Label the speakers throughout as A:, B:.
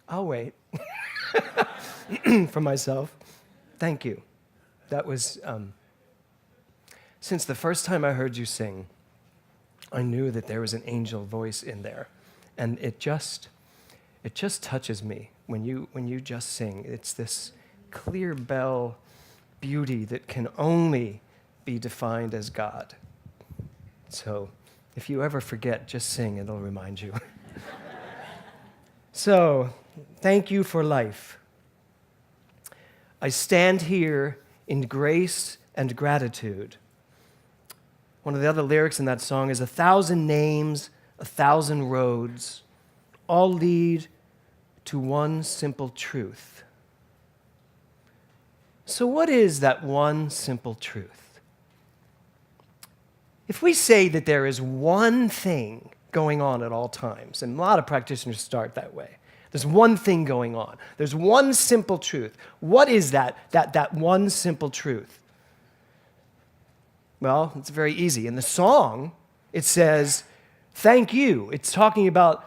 A: I'll wait for myself. Thank you. That was, since the first time I heard you sing, I knew that there was an angel voice in there. And it just touches me when you just sing. It's this clear bell beauty that can only be defined as God. So if you ever forget, just sing, it'll remind you. So, thank you for life. I stand here in grace and gratitude. One of the other lyrics in that song is 1,000 names, 1,000 roads, all lead to one simple truth. So what is that one simple truth? If we say that there is one thing going on at all times, and a lot of practitioners start that way, there's one thing going on. There's one simple truth. What is that one simple truth? Well, it's very easy. In the song, it says, thank you. It's talking about,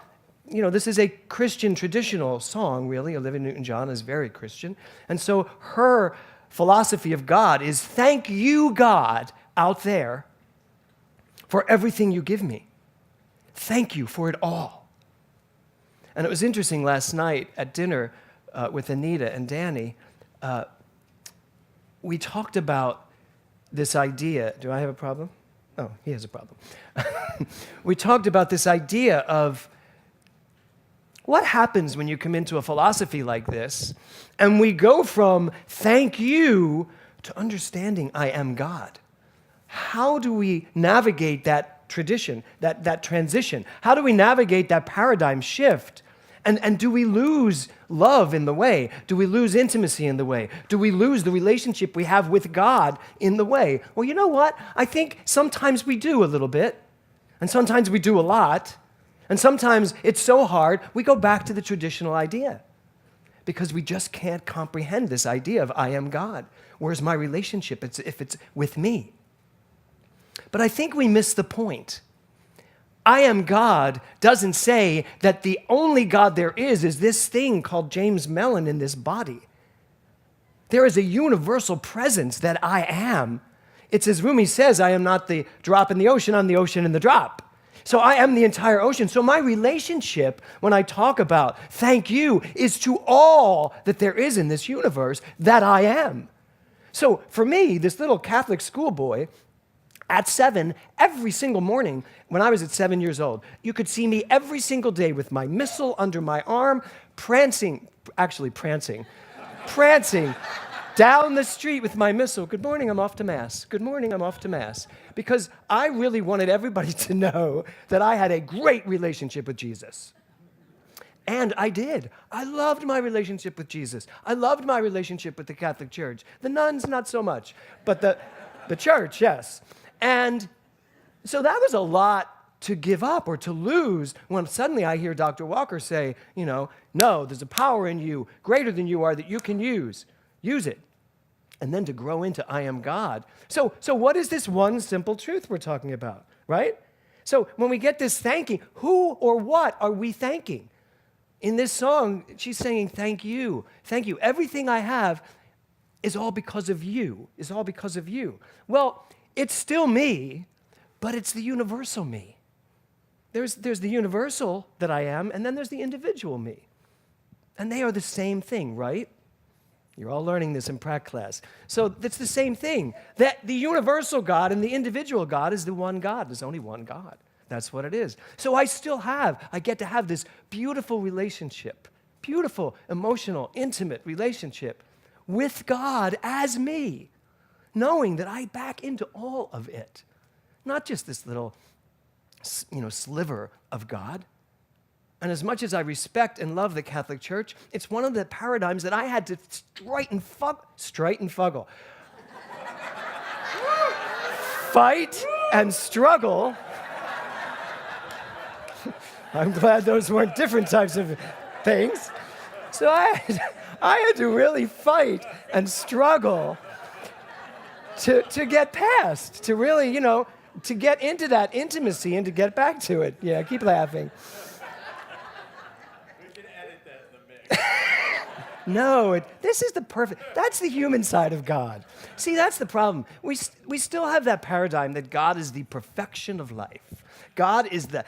A: this is a Christian traditional song, really. Olivia Newton-John is very Christian. And so her philosophy of God is, thank you, God, out there, for everything you give me. Thank you for it all. And it was interesting last night at dinner with Anita and Danny, we talked about this idea. Do I have a problem? Oh, he has a problem. We talked about this idea of what happens when you come into a philosophy like this, and we go from thank you to understanding I am God. How do we navigate that tradition, that transition? How do we navigate that paradigm shift? And do we lose love in the way? Do we lose intimacy in the way? Do we lose the relationship we have with God in the way? Well, you know what? I think sometimes we do a little bit, and sometimes we do a lot, and sometimes it's so hard, we go back to the traditional idea because we just can't comprehend this idea of I am God. Where's my relationship if it's with me? But I think we miss the point. I am God doesn't say that the only God there is this thing called James Mellon in this body. There is a universal presence that I am. It's as Rumi says, I am not the drop in the ocean, I'm the ocean in the drop. So I am the entire ocean. So my relationship, when I talk about thank you, is to all that there is in this universe that I am. So for me, this little Catholic schoolboy, at 7, every single morning, when I was at 7 years old, you could see me every single day with my missal under my arm, prancing down the street with my missal. Good morning, I'm off to Mass. Good morning, I'm off to Mass. Because I really wanted everybody to know that I had a great relationship with Jesus. And I did. I loved my relationship with Jesus. I loved my relationship with the Catholic Church. The nuns, not so much. But the church, yes. And so that was a lot to give up or to lose when suddenly I hear Dr. Walker say, no, there's a power in you greater than you are that you can use. Use it. And then to grow into I am God. So what is this one simple truth we're talking about, right? So when we get this thanking, who or what are we thanking? In this song, she's saying, thank you. Thank you. Everything I have is all because of you, Well, it's still me, but it's the universal me. There's the universal that I am, and then there's the individual me. And they are the same thing, right? You're all learning this in prac class. So it's the same thing. That the universal God and the individual God is the one God. There's only one God. That's what it is. So I get to have this beautiful relationship, beautiful, emotional, intimate relationship with God as me, knowing that I back into all of it, not just this little, sliver of God. And as much as I respect and love the Catholic Church, it's one of the paradigms that I had to straighten fuggle, fight and struggle. I'm glad those weren't different types of things. So I had to really fight and struggle to get past, to really, to get into that intimacy and to get back to it. Yeah, keep laughing.
B: We can edit that in the
A: No, this is the perfect, that's the human side of God. See, that's the problem. We still have that paradigm that God is the perfection of life. God is the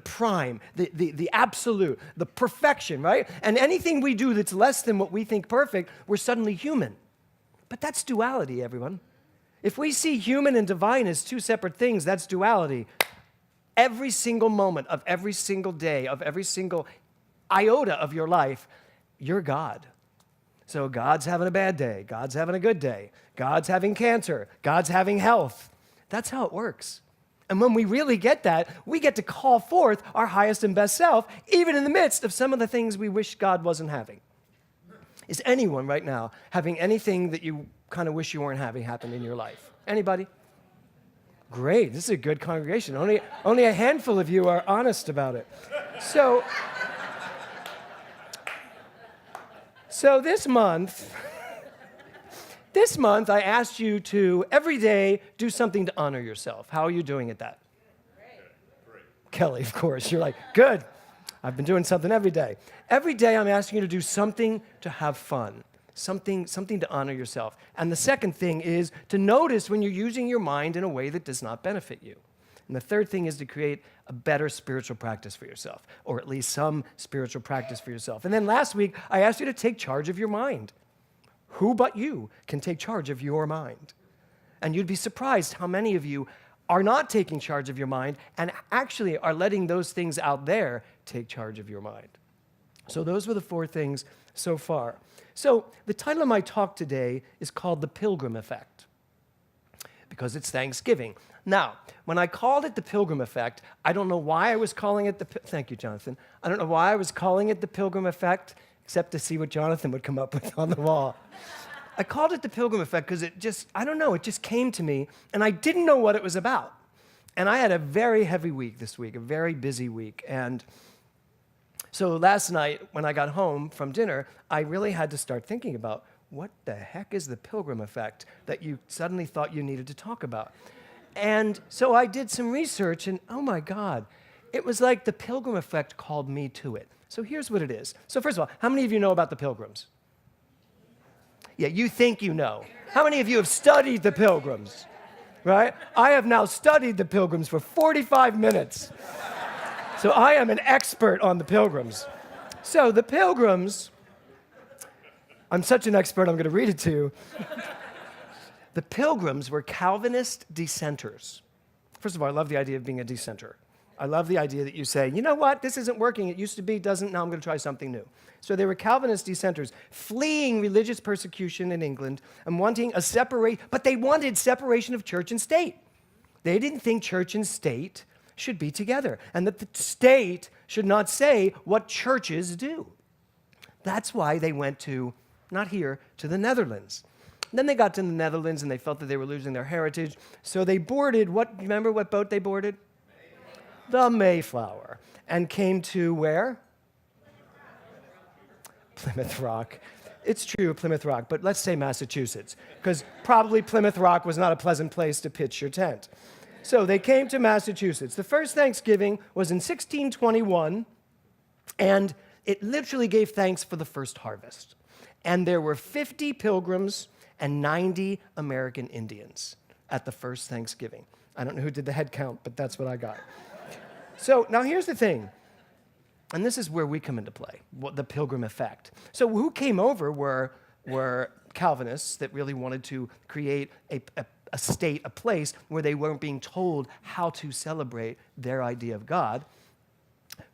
A: prime, the absolute, the perfection, right? And anything we do that's less than what we think perfect, we're suddenly human. But that's duality, everyone. If we see human and divine as two separate things, that's duality. Every single moment of every single day, of every single iota of your life, you're God. So God's having a bad day. God's having a good day. God's having cancer. God's having health. That's how it works. And when we really get that, we get to call forth our highest and best self, even in the midst of some of the things we wish God wasn't having. Is anyone right now having anything that you kind of wish you weren't having happen in your life? Anybody? Great. This is a good congregation. Only a handful of you are honest about it. So this month, I asked you to, every day, do something to honor yourself. How are you doing at that? Great. Kelly, of course. You're like, good. I've been doing something every day. Every day, I'm asking you to do something to have fun, something to honor yourself. And the second thing is to notice when you're using your mind in a way that does not benefit you. And the third thing is to create a better spiritual practice for yourself, or at least some spiritual practice for yourself. And then last week, I asked you to take charge of your mind. Who but you can take charge of your mind? And you'd be surprised how many of you are not taking charge of your mind and actually are letting those things out there take charge of your mind. So those were the 4 things so far. So the title of my talk today is called The Pilgrim Effect, because it's Thanksgiving. Now, when I called it the Pilgrim Effect, I don't know why I was calling it thank you, Jonathan. I don't know why I was calling it the Pilgrim Effect, except to see what Jonathan would come up with on the wall. I called it the Pilgrim Effect because it just came to me, and I didn't know what it was about. And I had a very heavy week this week, a very busy week. And so last night, when I got home from dinner, I really had to start thinking about what the heck is the Pilgrim Effect that you suddenly thought you needed to talk about. And so I did some research, and oh my God, it was like the Pilgrim Effect called me to it. So here's what it is. So first of all, how many of you know about the Pilgrims? Yeah, you think you know. How many of you have studied the Pilgrims? Right? I have now studied the Pilgrims for 45 minutes. So I am an expert on the Pilgrims. So the Pilgrims, I'm such an expert, I'm going to read it to you. The Pilgrims were Calvinist dissenters. First of all, I love the idea of being a dissenter. I love the idea that you say, you know what, this isn't working, it used to be, doesn't, now I'm going to try something new. So they were Calvinist dissenters, fleeing religious persecution in England and wanting but they wanted separation of church and state. They didn't think church and state should be together, and that the state should not say what churches do. That's why they went to, not here, to the Netherlands. Then they got to the Netherlands and they felt that they were losing their heritage. So they boarded, remember what boat they boarded? The Mayflower. And came to where? Plymouth Rock. It's true, Plymouth Rock, but let's say Massachusetts, because probably Plymouth Rock was not a pleasant place to pitch your tent. So they came to Massachusetts. The first Thanksgiving was in 1621, and it literally gave thanks for the first harvest. And there were 50 pilgrims and 90 American Indians at the first Thanksgiving. I don't know who did the head count, but that's what I got. So now here's the thing, and this is where we come into play, the Pilgrim Effect. So who came over were Calvinists that really wanted to create a state, a place where they weren't being told how to celebrate their idea of God.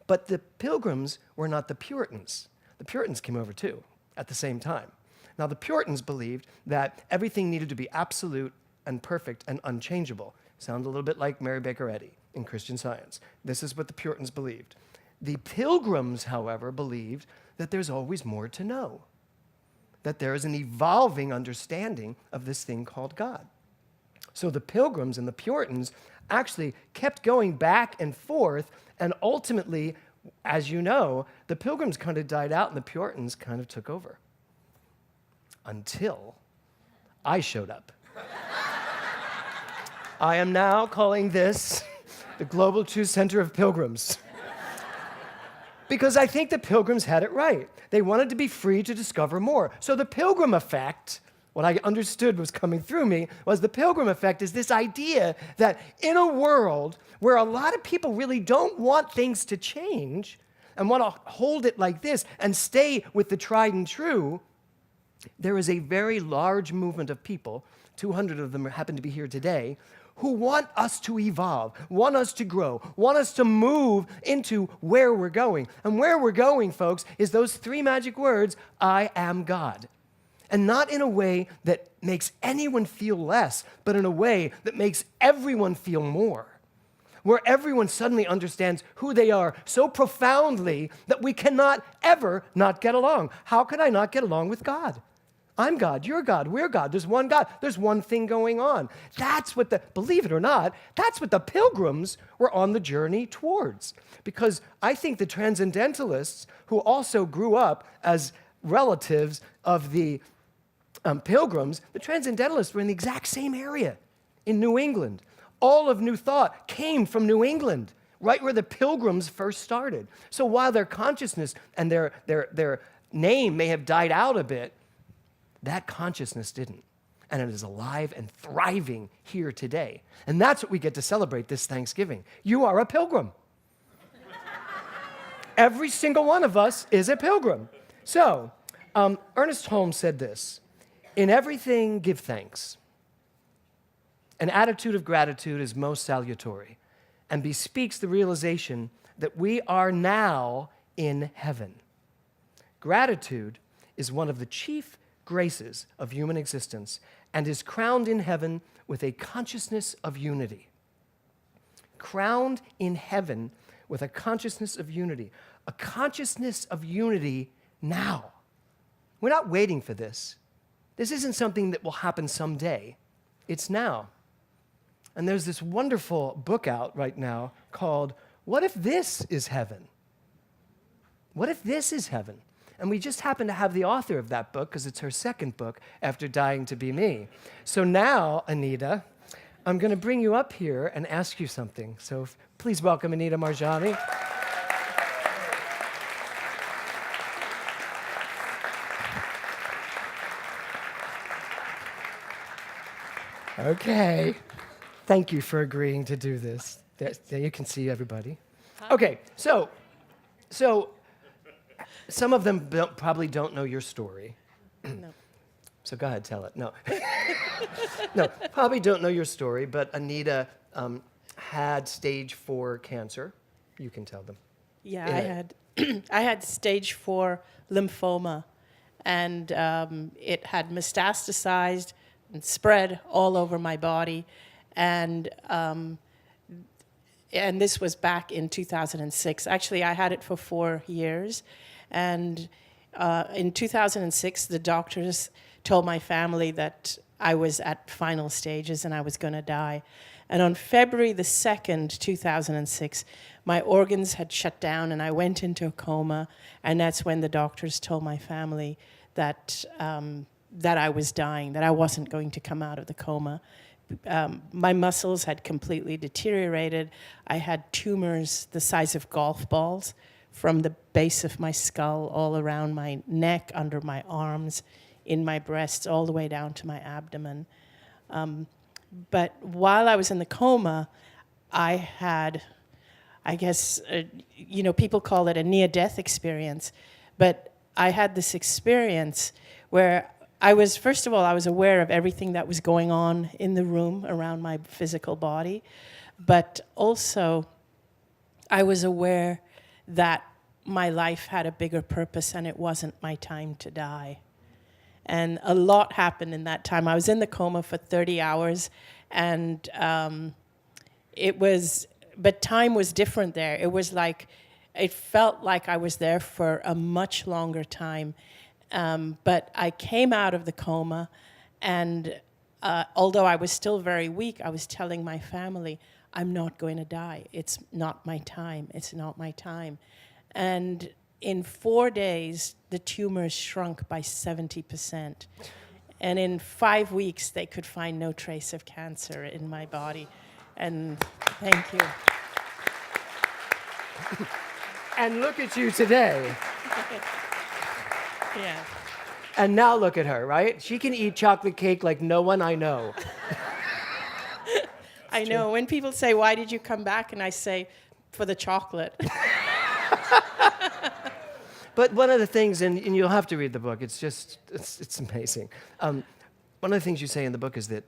A: But the Pilgrims were not the Puritans. The Puritans came over too at the same time. Now, the Puritans believed that everything needed to be absolute and perfect and unchangeable. Sounds a little bit like Mary Baker Eddy in Christian Science. This is what the Puritans believed. The Pilgrims, however, believed that there's always more to know, that there is an evolving understanding of this thing called God. So the Pilgrims and the Puritans actually kept going back and forth, and ultimately, as you know, the Pilgrims kind of died out and the Puritans kind of took over. Until I showed up. I am now calling this the Global Truth Center of Pilgrims. Because I think the Pilgrims had it right. They wanted to be free to discover more. So the Pilgrim effect, what I understood was coming through me, was the Pilgrim effect is this idea that in a world where a lot of people really don't want things to change and want to hold it like this and stay with the tried and true, there is a very large movement of people, 200 of them happen to be here today, who want us to evolve, want us to grow, want us to move into where we're going. And where we're going, folks, is those three magic words, I am God. And not in a way that makes anyone feel less, but in a way that makes everyone feel more. Where everyone suddenly understands who they are so profoundly that we cannot ever not get along. How could I not get along with God? I'm God, you're God, we're God. There's one God. There's one thing going on. That's what believe it or not, that's what the Pilgrims were on the journey towards. Because I think the Transcendentalists, who also grew up as relatives of the Pilgrims, the Transcendentalists were in the exact same area in New England. All of New Thought came from New England, right where the Pilgrims first started. So while their consciousness and their name may have died out a bit, that consciousness didn't. And it is alive and thriving here today. And that's what we get to celebrate this Thanksgiving. You are a pilgrim. Every single one of us is a pilgrim. So, Ernest Holmes said this, in everything give thanks. An attitude of gratitude is most salutary and bespeaks the realization that we are now in heaven. Gratitude is one of the chief graces of human existence and is crowned in heaven with a consciousness of unity. Crowned in heaven with a consciousness of unity. A consciousness of unity now. We're not waiting for this. This isn't something that will happen someday. It's now. And there's this wonderful book out right now called, What If This Is Heaven? What if this is heaven? And we just happen to have the author of that book because it's her second book after Dying to Be Me. So now, Anita, I'm going to bring you up here and ask you something. So please welcome Anita Marjani. Okay. Thank you for agreeing to do this. There you can see everybody. Okay, so some of them probably don't know your story.
B: No.
A: So go ahead, tell it. No. No, probably don't know your story, but Anita had stage 4 cancer. You can tell them.
B: Yeah, I had stage 4 lymphoma, and it had metastasized and spread all over my body, and this was back in 2006. Actually, I had it for 4 years. And in 2006, the doctors told my family that I was at final stages and I was going to die. And on February the 2nd, 2006, my organs had shut down and I went into a coma. And that's when the doctors told my family that I was dying, that I wasn't going to come out of the coma. My muscles had completely deteriorated. I had tumors the size of golf balls from the base of my skull all around my neck, under my arms, in my breasts, all the way down to my abdomen. But while I was in the coma, I had, I guess, people call it a near-death experience, but I had this experience where first of all, I was aware of everything that was going on in the room around my physical body, but also I was aware that my life had a bigger purpose and it wasn't my time to die. And a lot happened in that time. I was in the coma for 30 hours, and but time was different there. It felt like I was there for a much longer time. But I came out of the coma, and although I was still very weak, I was telling my family, I'm not going to die. It's not my time. It's not my time. And in 4 days, the tumors shrunk by 70%. And in 5 weeks, they could find no trace of cancer in my body. And thank you.
A: And look at you today.
B: Yeah.
A: And now look at her, right? She can eat chocolate cake like no one I know.
B: I know. When people say, "Why did you come back?" and I say, "For the chocolate."
A: But one of the things, and you'll have to read the book, it's amazing. One of the things you say in the book is that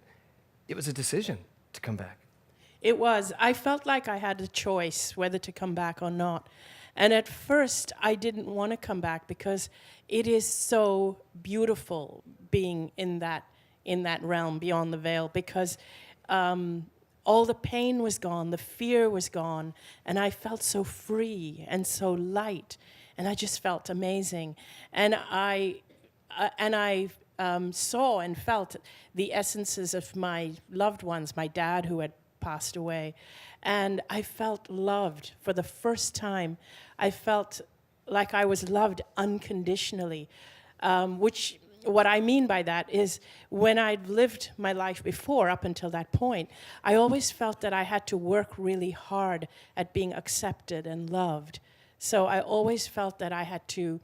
A: it was a decision to come back.
B: It was. I felt like I had a choice whether to come back or not. And at first, I didn't want to come back because it is so beautiful being in that realm beyond the veil, because all the pain was gone, the fear was gone, and I felt so free and so light, and I just felt amazing. And I saw and felt the essences of my loved ones, my dad who had passed away, and I felt loved for the first time. I felt like I was loved unconditionally, which what I mean by that is when I'd lived my life before, up until that point, I always felt that I had to work really hard at being accepted and loved. So I always felt that I had to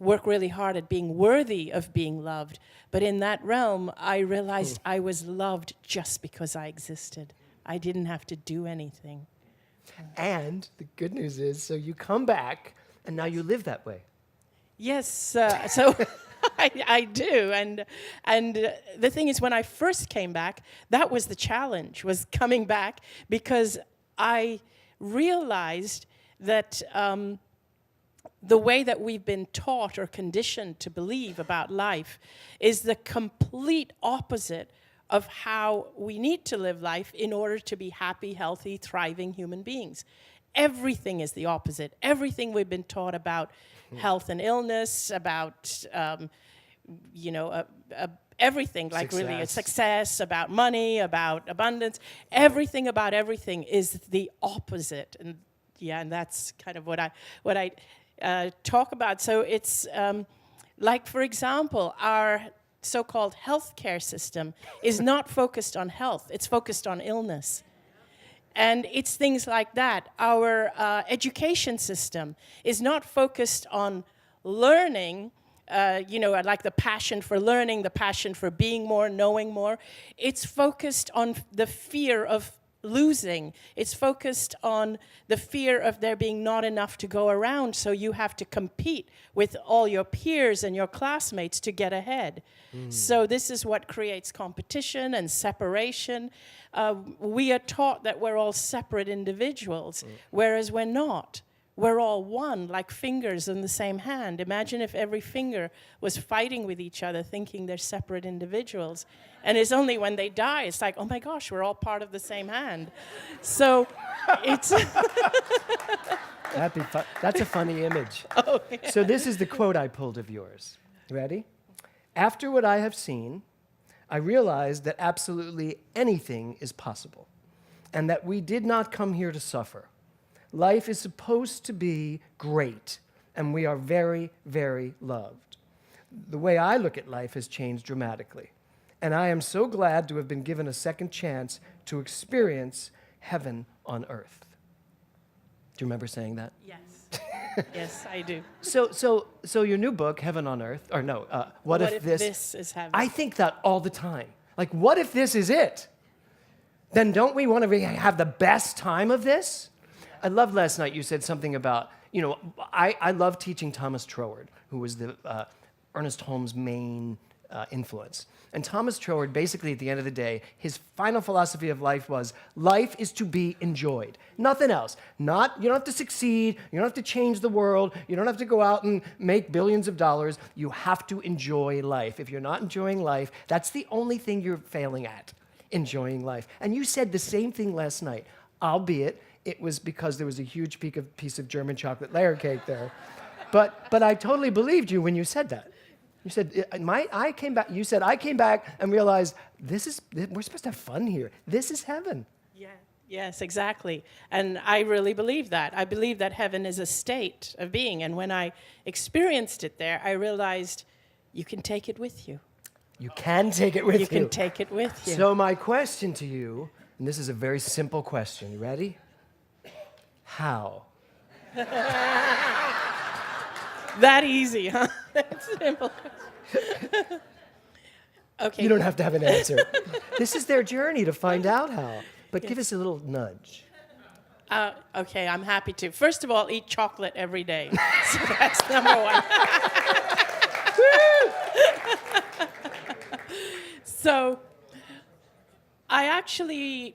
B: work really hard at being worthy of being loved. But in that realm, I realized I was loved just because I existed. I didn't have to do anything.
A: And the good news is, so you come back, and now you live that way.
B: Yes, so I do, and the thing is, when I first came back, that was the challenge, was coming back, because I realized that the way that we've been taught or conditioned to believe about life is the complete opposite of how we need to live life in order to be happy, healthy, thriving human beings. Everything is the opposite. Everything we've been taught about health and illness, about, everything, like
A: Success.
B: really success, about money, about abundance. Everything about everything is the opposite. And and that's kind of what I talk about. So it's like, for example, our so-called healthcare system is not focused on health. It's focused on illness. And it's things like that. Our education system is not focused on learning, like the passion for learning, the passion for being more, knowing more. It's focused on the fear of losing. It's focused on the fear of there being not enough to go around, so you have to compete with all your peers and your classmates to get ahead. So this is what creates competition and separation. We are taught that we're all separate individuals, whereas we're not. We're all one, like fingers in the same hand. Imagine if every finger was fighting with each other, thinking they're separate individuals. And it's only when they die, it's like, oh my gosh, we're all part of the same hand. So it's...
A: That's a funny image.
B: Oh, yeah.
A: So this is the quote I pulled of yours. Ready? After what I have seen, I realized that absolutely anything is possible, and that we did not come here to suffer. Life is supposed to be great, and we are very, very loved. The way I look at life has changed dramatically, and I am so glad to have been given a second chance to experience heaven on earth. Do you remember saying that?
B: Yes. Yes, I do.
A: So your new book, Heaven on Earth, or no, what if
B: this is heaven?
A: I think that all the time. Like, what if this is it? Then don't we want to have the best time of this? I loved last night you said something about, I love teaching Thomas Troward, who was the Ernest Holmes' main influence. And Thomas Troward, basically at the end of the day, his final philosophy of life was, life is to be enjoyed. Nothing else. You don't have to succeed, you don't have to change the world, you don't have to go out and make billions of dollars. You have to enjoy life. If you're not enjoying life, that's the only thing you're failing at, enjoying life. And you said the same thing last night, albeit it was because there was a huge piece of German chocolate layer cake there. But I totally believed you when you said that. You said, I came back. You said, I came back and realized we're supposed to have fun here. This is heaven.
B: Yeah. Yes, exactly. And I really believe that. I believe that heaven is a state of being. And when I experienced it there, I realized you can take it with you.
A: You can take it with you.
B: You can take it with you.
A: So my question to you, and this is a very simple question. You ready? How?
B: That easy, huh? That's simple. Okay.
A: You don't have to have an answer. This is their journey to find out how. But give us a little nudge.
B: Okay, I'm happy to. First of all, eat chocolate every day. So that's number one. So I actually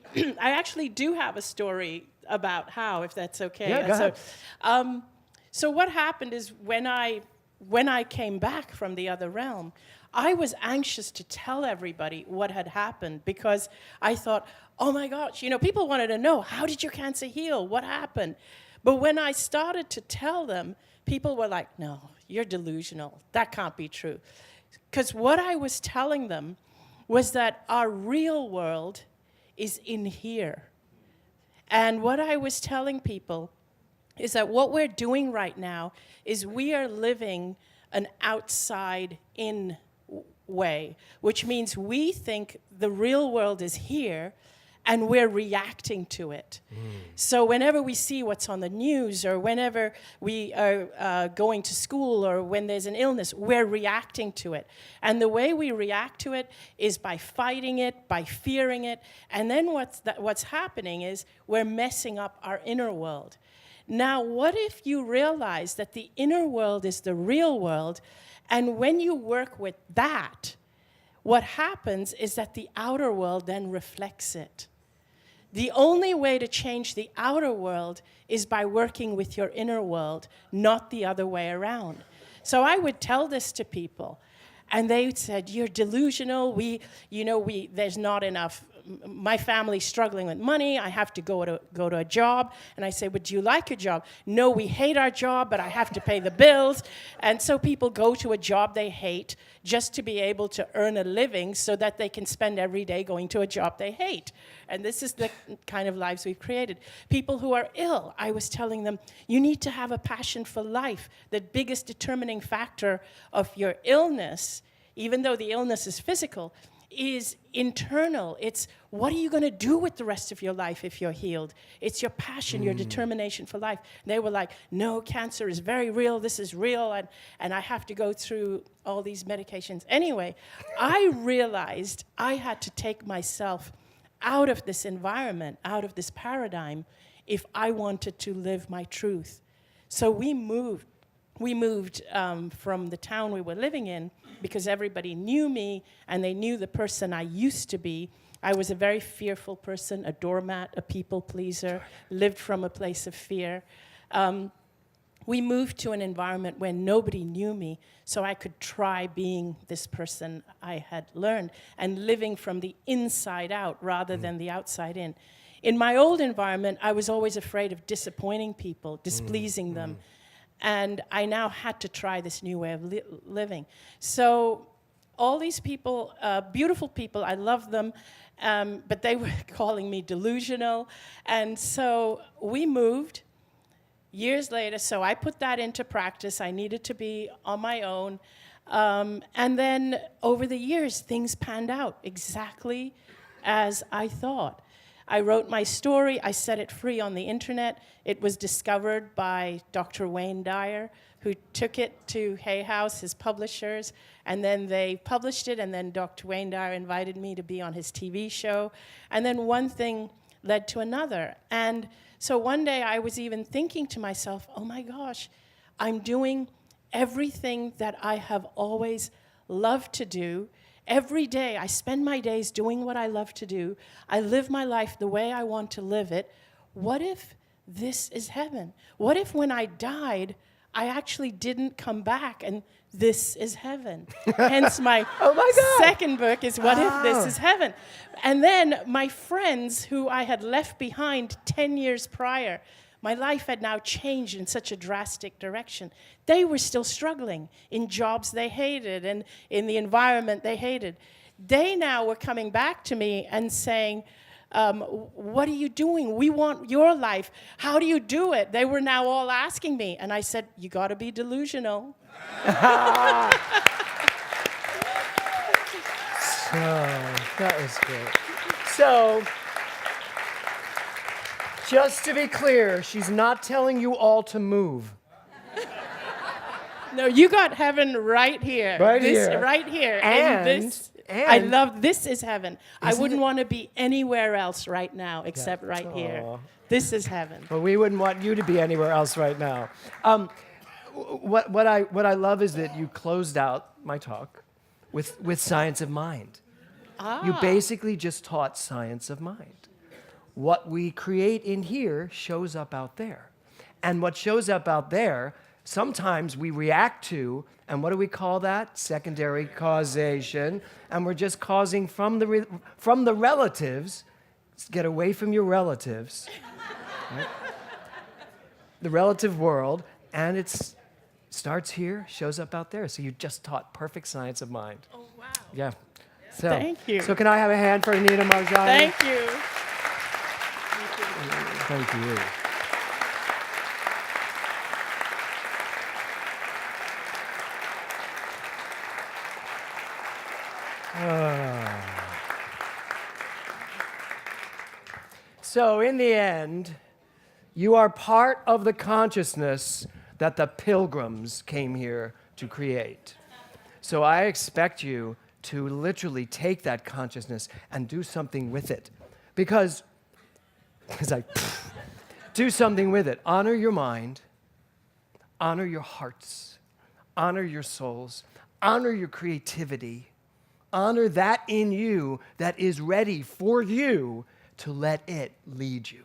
B: do have a story about how, if that's okay.
A: Yeah, go ahead.
B: So what happened is when I came back from the other realm, I was anxious to tell everybody what had happened because I thought, oh my gosh, people wanted to know, how did your cancer heal? What happened? But when I started to tell them, people were like, no, you're delusional. That can't be true. Because what I was telling them was that our real world is in here. And what I was telling people is that what we're doing right now is we are living an outside-in way, which means we think the real world is here and we're reacting to it. So whenever we see what's on the news or whenever we are going to school or when there's an illness, we're reacting to it. And the way we react to it is by fighting it, by fearing it. And then what's happening is we're messing up our inner world. Now, what if you realize that the inner world is the real world, and when you work with that, what happens is that the outer world then reflects it. The only way to change the outer world is by working with your inner world, not the other way around. So I would tell this to people, and they said, you're delusional, there's not enough, my family's struggling with money, I have to go to a job. And I say, would you like a job? No, we hate our job, but I have to pay the bills. And so people go to a job they hate just to be able to earn a living so that they can spend every day going to a job they hate. And this is the kind of lives we've created. People who are ill, I was telling them, you need to have a passion for life. The biggest determining factor of your illness, even though the illness is physical, is internal. It's what are you going to do with the rest of your life if you're healed? It's your passion, your determination for life. And they were like, no, cancer is very real, this is real, and I have to go through all these medications. Anyway, I realized I had to take myself out of this environment, out of this paradigm, if I wanted to live my truth. So we moved from the town we were living in because everybody knew me and they knew the person I used to be. I was a very fearful person, a doormat, a people pleaser, lived from a place of fear. We moved to an environment where nobody knew me, so I could try being this person I had learned and living from the inside out rather than the outside in. In my old environment, I was always afraid of disappointing people, displeasing them. And I now had to try this new way of living. So all these people, beautiful people, I love them, but they were calling me delusional. And so we moved years later. So I put that into practice. I needed to be on my own. And then over the years, things panned out exactly as I thought. I wrote my story, I set it free on the internet. It was discovered by Dr. Wayne Dyer, who took it to Hay House, his publishers, and then they published it, and then Dr. Wayne Dyer invited me to be on his TV show. And then one thing led to another. And so one day I was even thinking to myself, oh my gosh, I'm doing everything that I have always loved to do. Every day, I spend my days doing what I love to do. I live my life the way I want to live it. What if this is heaven? What if when I died, I actually didn't come back and this is heaven? Hence my, second book is What If This Is Heaven? And then my friends who I had left behind 10 years prior, my life had now changed in such a drastic direction. They were still struggling in jobs they hated and in the environment they hated. They now were coming back to me and saying, what are you doing? We want your life. How do you do it? They were now all asking me. And I said, you got to be delusional.
A: So, that was great. So, Just to be clear, she's not telling you all to move.
B: No, you got heaven right here.
A: Right here.
B: Right here.
A: And
B: I love this is heaven. I
A: Isn't
B: wouldn't
A: it-
B: want to be anywhere else right now except right here.
A: Aw.
B: This is heaven.
A: Well, we wouldn't want you to be anywhere else right now. What I love is that you closed out my talk with science of mind. You basically just taught science of mind. What we create in here shows up out there. And what shows up out there, sometimes we react to, and what do we call that? Secondary causation. And we're just causing from the relatives. Get away from your relatives. Right? The relative world, and it starts here, shows up out there. So you just taught perfect science of mind.
B: Oh, wow.
A: Yeah. So,
B: Thank you.
A: So can I have a hand for Anita Marjani?
B: Thank you.
A: Thank you. So in the end, you are part of the consciousness that the Pilgrims came here to create. So I expect you to literally take that consciousness and do something with it. Because do something with it. Honor your mind, honor your hearts, honor your souls, honor your creativity, honor that in you that is ready for you to let it lead you.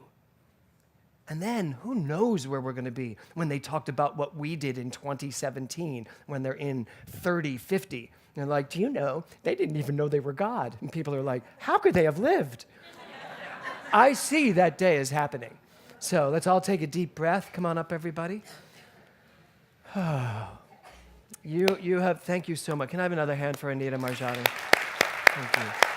A: And then who knows where we're going to be when they talked about what we did in 2017, when they're in 30, 50. And they're like, do you know, they didn't even know they were God. And people are like, how could they have lived? I see that day is happening. So let's all take a deep breath. Come on up, everybody. Thank you so much. Can I have another hand for Anita Marjani? Thank you.